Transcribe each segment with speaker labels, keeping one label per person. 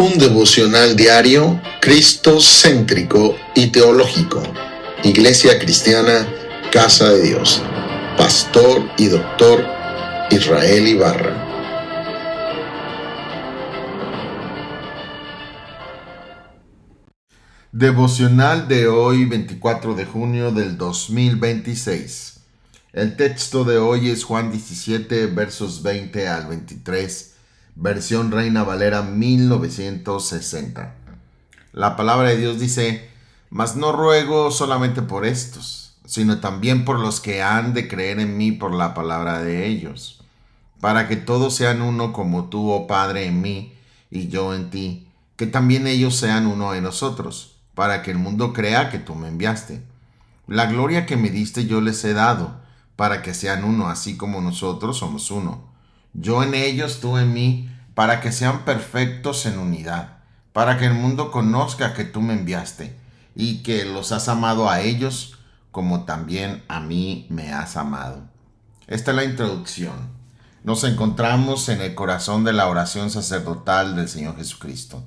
Speaker 1: Un devocional diario, cristocéntrico y teológico. Iglesia Cristiana, Casa de Dios. Pastor y Doctor Israel Ibarra.
Speaker 2: Devocional de hoy, 24 de junio del 2026. El texto de hoy es Juan 17, versos 20 al 23, versión Reina Valera 1960. La palabra de Dios dice: Mas no ruego solamente por estos, sino también por los que han de creer en mí por la palabra de ellos, para que todos sean uno como tú, oh Padre, en mí y yo en ti, que también ellos sean uno en nosotros, para que el mundo crea que tú me enviaste. La gloria que me diste yo les he dado, para que sean uno, así como nosotros somos uno. Yo en ellos, tú en mí, para que sean perfectos en unidad, para que el mundo conozca que tú me enviaste, y que los has amado a ellos, como también a mí me has amado. Esta es la introducción. Nos encontramos en el corazón de la oración sacerdotal del Señor Jesucristo.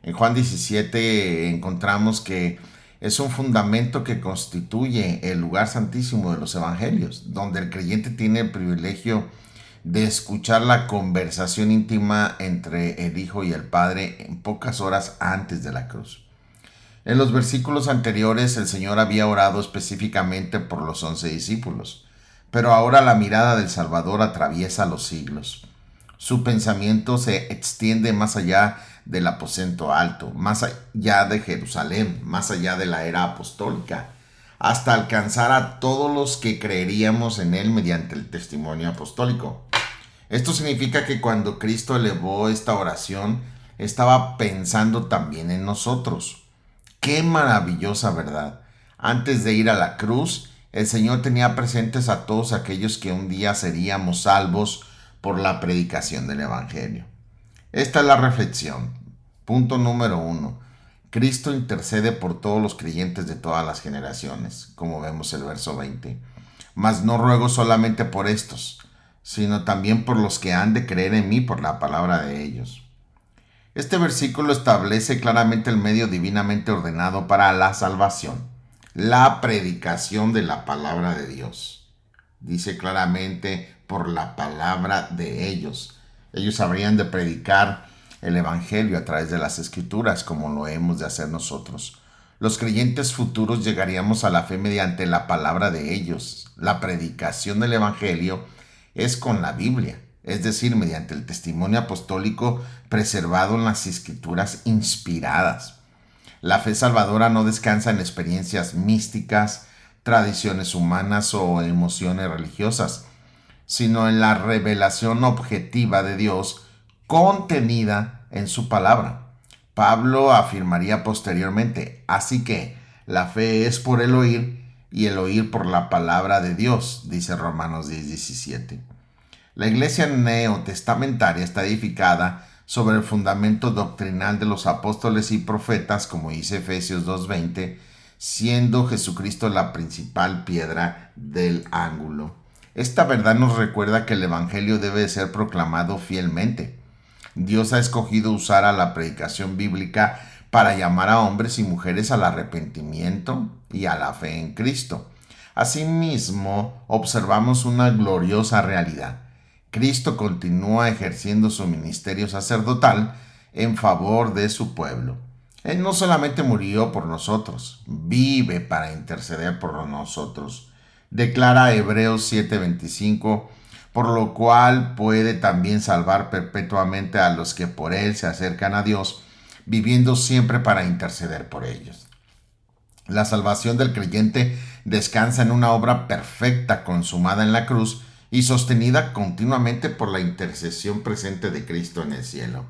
Speaker 2: En Juan 17 encontramos que es un fundamento que constituye el lugar santísimo de los evangelios, donde el creyente tiene el privilegio de escuchar la conversación íntima entre el Hijo y el Padre en pocas horas antes de la cruz. En los versículos anteriores el Señor había orado específicamente por los 11 discípulos, pero ahora la mirada del Salvador atraviesa los siglos. Su pensamiento se extiende más allá del aposento alto, más allá de Jerusalén, más allá de la era apostólica, hasta alcanzar a todos los que creeríamos en él mediante el testimonio apostólico. Esto significa que cuando Cristo elevó esta oración, estaba pensando también en nosotros. ¡Qué maravillosa verdad! Antes de ir a la cruz, el Señor tenía presentes a todos aquellos que un día seríamos salvos por la predicación del Evangelio. Esta es la reflexión. Punto número 1. Cristo intercede por todos los creyentes de todas las generaciones, como vemos el verso 20. Mas no ruego solamente por estos, sino también por los que han de creer en mí por la palabra de ellos. Este versículo establece claramente el medio divinamente ordenado para la salvación, la predicación de la palabra de Dios. Dice claramente por la palabra de ellos. Ellos habrían de predicar el Evangelio a través de las Escrituras, como lo hemos de hacer nosotros. Los creyentes futuros llegaríamos a la fe mediante la palabra de ellos. La predicación del Evangelio es con la Biblia, es decir, mediante el testimonio apostólico preservado en las Escrituras inspiradas. La fe salvadora no descansa en experiencias místicas, tradiciones humanas o emociones religiosas, sino en la revelación objetiva de Dios contenida en su palabra. Pablo afirmaría posteriormente: así que la fe es por el oír y el oír por la palabra de Dios, dice Romanos 10:17. La iglesia neotestamentaria está edificada sobre el fundamento doctrinal de los apóstoles y profetas, como dice Efesios 2:20, siendo Jesucristo la principal piedra del ángulo. Esta verdad nos recuerda que el Evangelio debe ser proclamado fielmente. Dios ha escogido usar a la predicación bíblica para llamar a hombres y mujeres al arrepentimiento y a la fe en Cristo. Asimismo, observamos una gloriosa realidad. Cristo continúa ejerciendo su ministerio sacerdotal en favor de su pueblo. Él no solamente murió por nosotros, vive para interceder por nosotros. Declara Hebreos 7:25, por lo cual puede también salvar perpetuamente a los que por él se acercan a Dios, viviendo siempre para interceder por ellos. La salvación del creyente descansa en una obra perfecta consumada en la cruz y sostenida continuamente por la intercesión presente de Cristo en el cielo.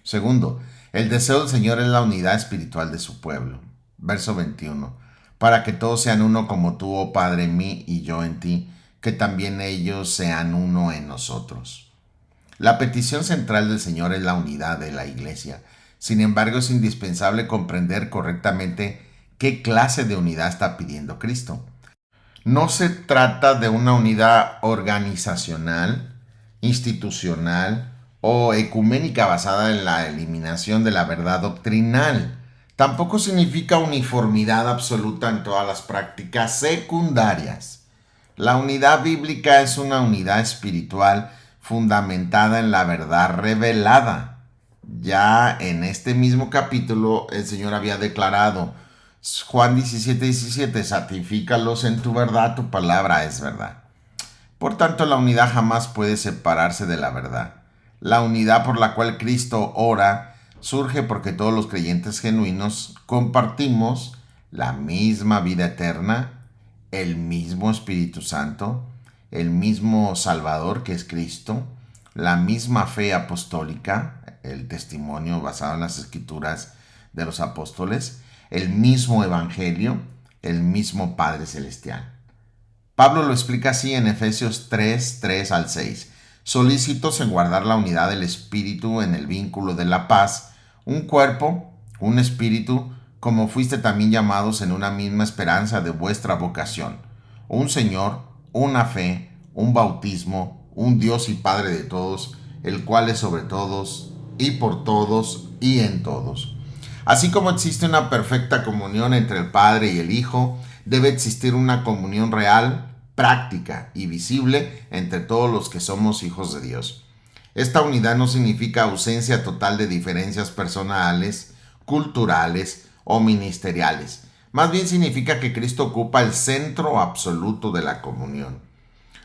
Speaker 2: Segundo, el deseo del Señor es la unidad espiritual de su pueblo. Verso 21. Para que todos sean uno como tú, oh Padre, en mí y yo en ti, que también ellos sean uno en nosotros. La petición central del Señor es la unidad de la iglesia. Sin embargo, es indispensable comprender correctamente qué clase de unidad está pidiendo Cristo. No se trata de una unidad organizacional, institucional o ecuménica basada en la eliminación de la verdad doctrinal. Tampoco significa uniformidad absoluta en todas las prácticas secundarias. La unidad bíblica es una unidad espiritual fundamentada en la verdad revelada. Ya en este mismo capítulo el Señor había declarado, Juan 17:17, santifícalos en tu verdad, tu palabra es verdad. Por tanto, la unidad jamás puede separarse de la verdad. La unidad por la cual Cristo ora surge porque todos los creyentes genuinos compartimos la misma vida eterna, el mismo Espíritu Santo, el mismo Salvador que es Cristo, la misma fe apostólica, el testimonio basado en las Escrituras de los apóstoles, el mismo Evangelio, el mismo Padre Celestial. Pablo lo explica así en Efesios 3 al 6. Solícitos en guardar la unidad del Espíritu en el vínculo de la paz, un cuerpo, un espíritu, como fuiste también llamados en una misma esperanza de vuestra vocación. Un Señor, una fe, un bautismo, un Dios y Padre de todos, el cual es sobre todos, y por todos, y en todos. Así como existe una perfecta comunión entre el Padre y el Hijo, debe existir una comunión real, práctica y visible entre todos los que somos hijos de Dios. Esta unidad no significa ausencia total de diferencias personales, culturales o ministeriales. Más bien significa que Cristo ocupa el centro absoluto de la comunión.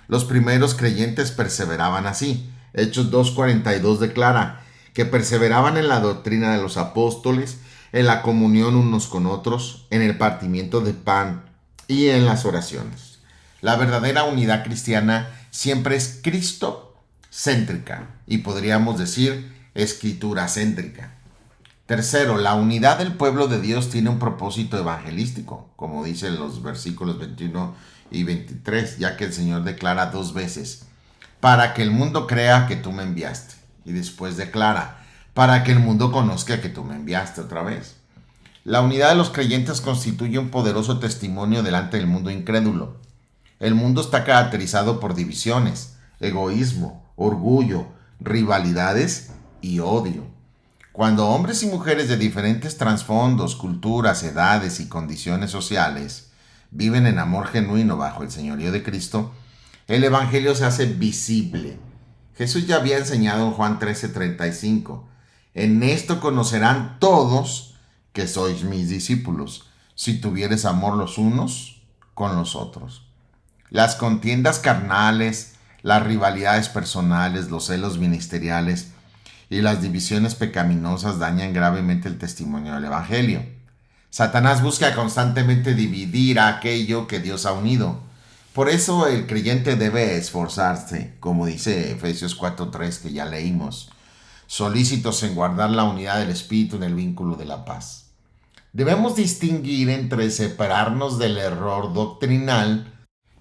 Speaker 2: Los primeros creyentes perseveraban así. Hechos 2:42 declara que perseveraban en la doctrina de los apóstoles, en la comunión unos con otros, en el partimiento de pan y en las oraciones. La verdadera unidad cristiana siempre es Cristo-céntrica y podríamos decir escritura-céntrica. Tercero, la unidad del pueblo de Dios tiene un propósito evangelístico, como dicen los versículos 21 y 23, ya que el Señor declara 2 veces, para que el mundo crea que tú me enviaste. Y después declara, para que el mundo conozca que tú me enviaste otra vez. La unidad de los creyentes constituye un poderoso testimonio delante del mundo incrédulo. El mundo está caracterizado por divisiones, egoísmo, orgullo, rivalidades y odio. Cuando hombres y mujeres de diferentes trasfondos, culturas, edades y condiciones sociales viven en amor genuino bajo el señorío de Cristo, el Evangelio se hace visible. Jesús ya había enseñado en Juan 13:35, en esto conocerán todos que sois mis discípulos, si tuvieres amor los unos con los otros. Las contiendas carnales, las rivalidades personales, los celos ministeriales y las divisiones pecaminosas dañan gravemente el testimonio del Evangelio. Satanás busca constantemente dividir a aquello que Dios ha unido. Por eso el creyente debe esforzarse, como dice Efesios 4:3 que ya leímos, solícitos en guardar la unidad del Espíritu en el vínculo de la paz. Debemos distinguir entre separarnos del error doctrinal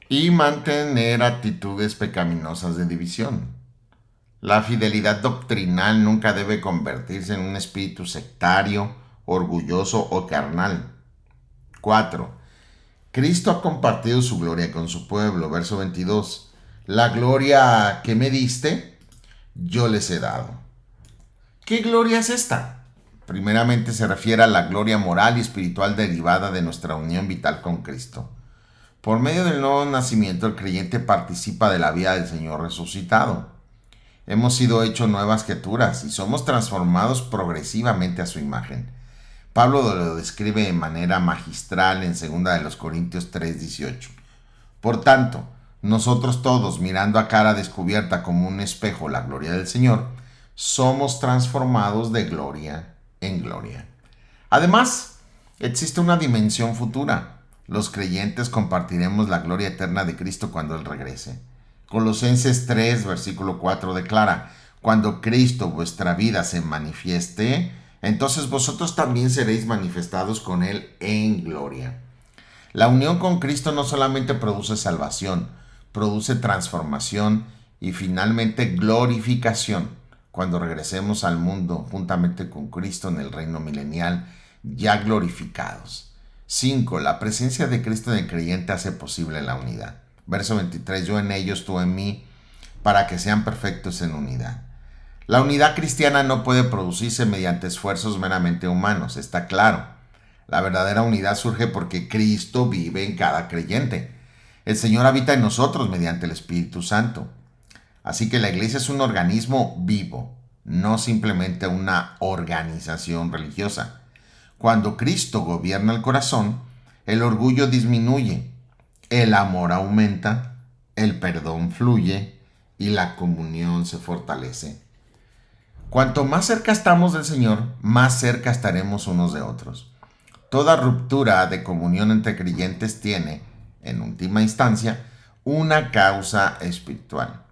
Speaker 2: y mantener actitudes pecaminosas de división. La fidelidad doctrinal nunca debe convertirse en un espíritu sectario, orgulloso o carnal. 4. Cristo ha compartido su gloria con su pueblo. Verso 22. La gloria que me diste, yo les he dado. ¿Qué gloria es esta? Primeramente se refiere a la gloria moral y espiritual derivada de nuestra unión vital con Cristo. Por medio del nuevo nacimiento, el creyente participa de la vida del Señor resucitado. Hemos sido hechos nuevas criaturas y somos transformados progresivamente a su imagen. Pablo lo describe de manera magistral en 2 Corintios 3:18. Por tanto, nosotros todos, mirando a cara descubierta como un espejo la gloria del Señor, somos transformados de gloria en gloria. Además, existe una dimensión futura. Los creyentes compartiremos la gloria eterna de Cristo cuando Él regrese. Colosenses 3, versículo 4 declara, cuando Cristo vuestra vida se manifieste, entonces vosotros también seréis manifestados con Él en gloria. La unión con Cristo no solamente produce salvación, produce transformación y finalmente glorificación cuando regresemos al mundo juntamente con Cristo en el reino milenial, ya glorificados. 5. La presencia de Cristo en el creyente hace posible la unidad. Verso 23. Yo en ellos, tú en mí, para que sean perfectos en unidad. La unidad cristiana no puede producirse mediante esfuerzos meramente humanos, está claro. La verdadera unidad surge porque Cristo vive en cada creyente. El Señor habita en nosotros mediante el Espíritu Santo. Así que la iglesia es un organismo vivo, no simplemente una organización religiosa. Cuando Cristo gobierna el corazón, el orgullo disminuye, el amor aumenta, el perdón fluye y la comunión se fortalece. Cuanto más cerca estamos del Señor, más cerca estaremos unos de otros. Toda ruptura de comunión entre creyentes tiene, en última instancia, una causa espiritual.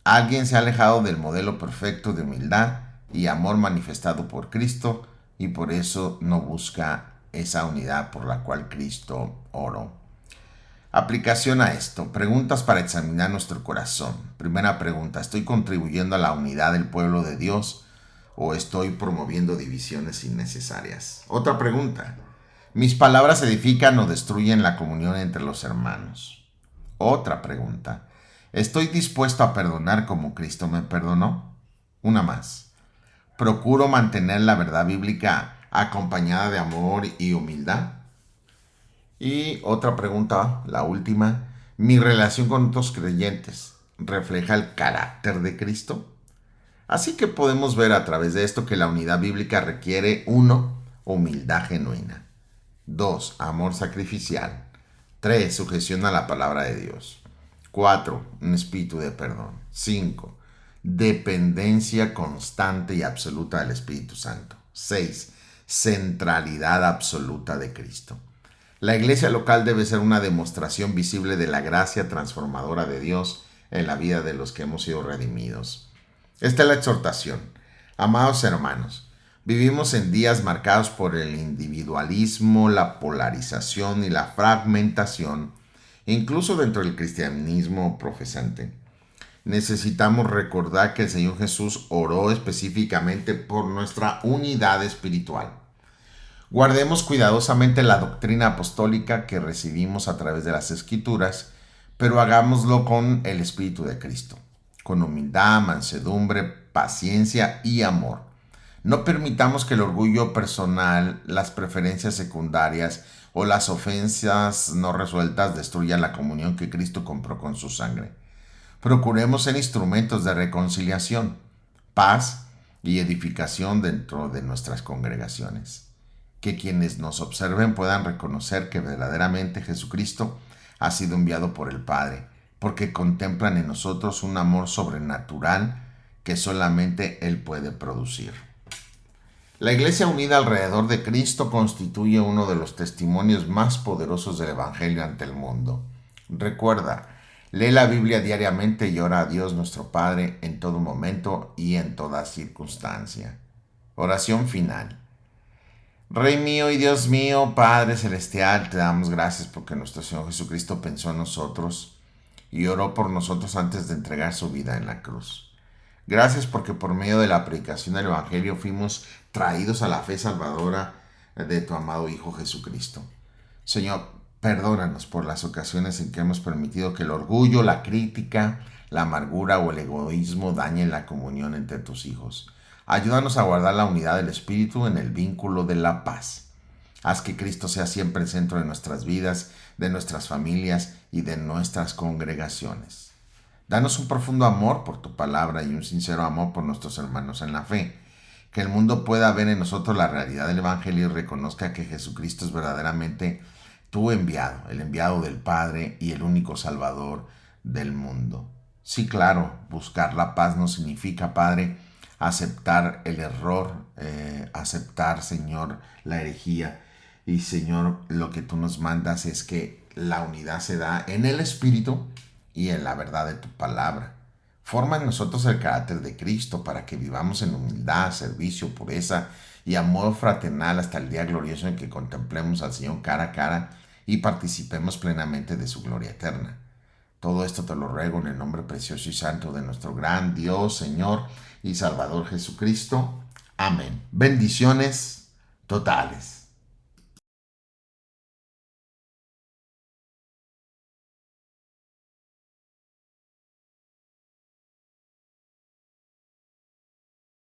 Speaker 2: Alguien se ha alejado del modelo perfecto de humildad y amor manifestado por Cristo y por eso no busca esa unidad por la cual Cristo oró. Aplicación a esto. Preguntas para examinar nuestro corazón. Primera pregunta. ¿Estoy contribuyendo a la unidad del pueblo de Dios o estoy promoviendo divisiones innecesarias? Otra pregunta. ¿Mis palabras edifican o destruyen la comunión entre los hermanos? Otra pregunta. ¿Estoy dispuesto a perdonar como Cristo me perdonó? Una más. ¿Procuro mantener la verdad bíblica acompañada de amor y humildad? Y otra pregunta, la última. ¿Mi relación con otros creyentes refleja el carácter de Cristo? Así que podemos ver a través de esto que la unidad bíblica requiere 1. Humildad genuina. 2. Amor sacrificial. 3. Sujeción a la palabra de Dios. 4. Un espíritu de perdón. 5. Dependencia constante y absoluta del Espíritu Santo. 6. Centralidad absoluta de Cristo. La iglesia local debe ser una demostración visible de la gracia transformadora de Dios en la vida de los que hemos sido redimidos. Esta es la exhortación. Amados hermanos, vivimos en días marcados por el individualismo, la polarización y la fragmentación, incluso dentro del cristianismo profesante. Necesitamos recordar que el Señor Jesús oró específicamente por nuestra unidad espiritual. Guardemos cuidadosamente la doctrina apostólica que recibimos a través de las Escrituras, pero hagámoslo con el Espíritu de Cristo, con humildad, mansedumbre, paciencia y amor. No permitamos que el orgullo personal, las preferencias secundarias o las ofensas no resueltas destruyan la comunión que Cristo compró con su sangre. Procuremos ser instrumentos de reconciliación, paz y edificación dentro de nuestras congregaciones. Que quienes nos observen puedan reconocer que verdaderamente Jesucristo ha sido enviado por el Padre, porque contemplan en nosotros un amor sobrenatural que solamente Él puede producir. La iglesia unida alrededor de Cristo constituye uno de los testimonios más poderosos del Evangelio ante el mundo. Recuerda, lee la Biblia diariamente y ora a Dios nuestro Padre en todo momento y en toda circunstancia. Oración final. Rey mío y Dios mío, Padre Celestial, te damos gracias porque nuestro Señor Jesucristo pensó en nosotros y oró por nosotros antes de entregar su vida en la cruz. Gracias porque por medio de la predicación del Evangelio fuimos traídos a la fe salvadora de tu amado Hijo Jesucristo. Señor, perdónanos por las ocasiones en que hemos permitido que el orgullo, la crítica, la amargura o el egoísmo dañen la comunión entre tus hijos. Ayúdanos a guardar la unidad del Espíritu en el vínculo de la paz. Haz que Cristo sea siempre el centro de nuestras vidas, de nuestras familias y de nuestras congregaciones. Danos un profundo amor por tu palabra y un sincero amor por nuestros hermanos en la fe. Que el mundo pueda ver en nosotros la realidad del Evangelio y reconozca que Jesucristo es verdaderamente tu enviado, el enviado del Padre y el único Salvador del mundo. Sí, claro, buscar la paz no significa, Padre, aceptar el error, aceptar, Señor, la herejía. Y, Señor, lo que tú nos mandas es que la unidad se da en el Espíritu y en la verdad de tu palabra. Forma en nosotros el carácter de Cristo para que vivamos en humildad, servicio, pureza y amor fraternal hasta el día glorioso en que contemplemos al Señor cara a cara y participemos plenamente de su gloria eterna. Todo esto te lo ruego en el nombre precioso y santo de nuestro gran Dios, Señor y Salvador Jesucristo. Amén. Bendiciones totales.